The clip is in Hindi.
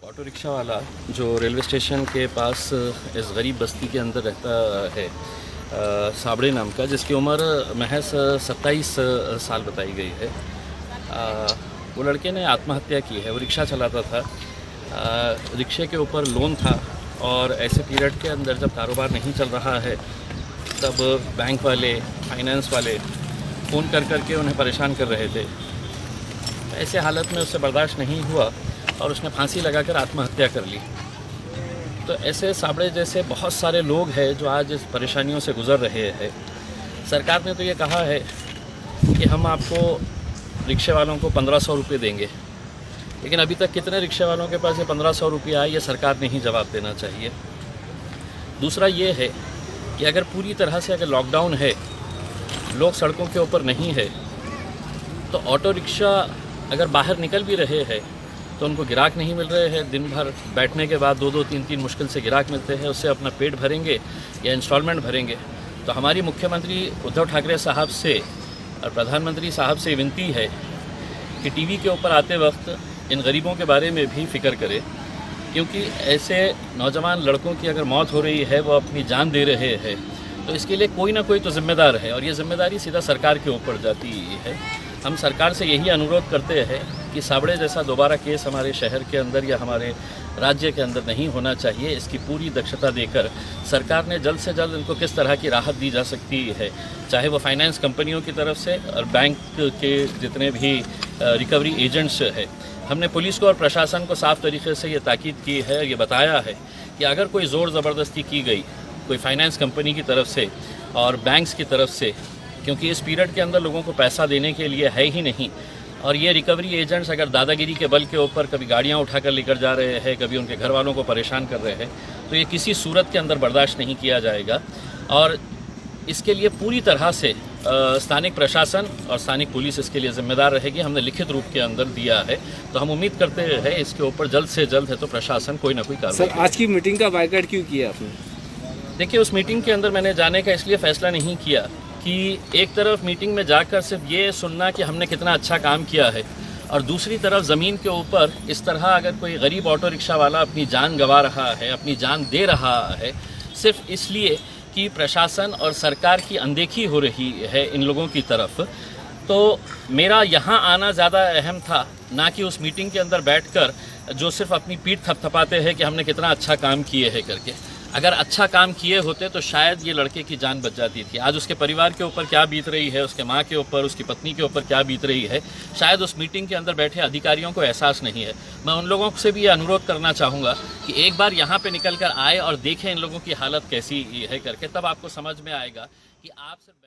ऑटो रिक्शा वाला जो रेलवे स्टेशन के पास इस गरीब बस्ती के अंदर रहता है, साबड़े नाम का, जिसकी उम्र महज 27 साल बताई गई है। वो लड़के ने आत्महत्या की है। वो रिक्शा चलाता था, रिक्शे के ऊपर लोन था और ऐसे पीरियड के अंदर जब कारोबार नहीं चल रहा है तब बैंक वाले, फाइनेंस वाले फ़ोन कर के उन्हें परेशान कर रहे थे। ऐसे हालत में उससे बर्दाश्त नहीं हुआ और उसने फांसी लगाकर आत्महत्या कर ली। तो ऐसे साबड़े जैसे बहुत सारे लोग हैं जो आज इस परेशानियों से गुज़र रहे हैं। सरकार ने तो ये कहा है कि हम आपको रिक्शे वालों को 1500 रुपये देंगे, लेकिन अभी तक कितने रिक्शे वालों के पास ये 1500 रुपये आए, ये सरकार ने ही जवाब देना चाहिए। दूसरा ये है कि अगर पूरी तरह से अगर लॉकडाउन है, लोग सड़कों के ऊपर नहीं है, तो ऑटो रिक्शा अगर बाहर निकल भी रहे हैं तो उनको गिराक नहीं मिल रहे हैं। दिन भर बैठने के बाद 2-2, 3-3 मुश्किल से गिराक मिलते हैं, उससे अपना पेट भरेंगे या इंस्टॉलमेंट भरेंगे। तो हमारी मुख्यमंत्री उद्धव ठाकरे साहब से और प्रधानमंत्री साहब से विनती है कि टीवी के ऊपर आते वक्त इन गरीबों के बारे में भी फिक्र करें, क्योंकि ऐसे नौजवान लड़कों की अगर मौत हो रही है, वो अपनी जान दे रहे हैं, तो इसके लिए कोई ना कोई तो जिम्मेदार है और ये जिम्मेदारी सीधा सरकार के ऊपर जाती है। हम सरकार से यही अनुरोध करते हैं कि साबड़े जैसा दोबारा केस हमारे शहर के अंदर या हमारे राज्य के अंदर नहीं होना चाहिए। इसकी पूरी दक्षता देकर सरकार ने जल्द से जल्द इनको किस तरह की राहत दी जा सकती है, चाहे वो फाइनेंस कंपनियों की तरफ से और बैंक के जितने भी रिकवरी एजेंट्स हैं। हमने पुलिस को और प्रशासन को साफ तरीके से ये ताकीद की है, ये बताया है कि अगर कोई ज़ोर ज़बरदस्ती की गई कोई फाइनेंस कंपनी की तरफ से और बैंक्स की तरफ से, क्योंकि इस पीरियड के अंदर लोगों को पैसा देने के लिए है ही नहीं, और ये रिकवरी एजेंट्स अगर दादागिरी के बल के ऊपर कभी गाड़ियां उठाकर लेकर जा रहे हैं, कभी उनके घर वालों को परेशान कर रहे हैं, तो ये किसी सूरत के अंदर बर्दाश्त नहीं किया जाएगा। और इसके लिए पूरी तरह से स्थानिक प्रशासन और स्थानिक पुलिस इसके लिए जिम्मेदार रहेगी। हमने लिखित रूप के अंदर दिया है, तो हम उम्मीद करते हैं इसके ऊपर जल्द से जल्द है तो प्रशासन कोई ना कोई कार्रवाई। सर, आज की मीटिंग का बायकॉट क्यों किया आपने? देखिए, उस मीटिंग के अंदर मैंने जाने का इसलिए फ़ैसला नहीं किया कि एक तरफ मीटिंग में जाकर सिर्फ ये सुनना कि हमने कितना अच्छा काम किया है, और दूसरी तरफ ज़मीन के ऊपर इस तरह अगर कोई गरीब ऑटो रिक्शा वाला अपनी जान गंवा रहा है, अपनी जान दे रहा है, सिर्फ इसलिए कि प्रशासन और सरकार की अनदेखी हो रही है इन लोगों की तरफ, तो मेरा यहाँ आना ज़्यादा अहम था, ना कि उस मीटिंग के अंदर बैठकर जो सिर्फ अपनी पीठ थपथपाते हैं कि हमने कितना अच्छा काम किए है करके। अगर अच्छा काम किए होते तो शायद ये लड़के की जान बच जाती थी। आज उसके परिवार के ऊपर क्या बीत रही है, उसके माँ के ऊपर, उसकी पत्नी के ऊपर क्या बीत रही है, शायद उस मीटिंग के अंदर बैठे अधिकारियों को एहसास नहीं है। मैं उन लोगों से भी अनुरोध करना चाहूँगा कि एक बार यहाँ पे निकल कर आए और देखें इन लोगों की हालत कैसी है करके, तब आपको समझ में आएगा कि आप सिर्फ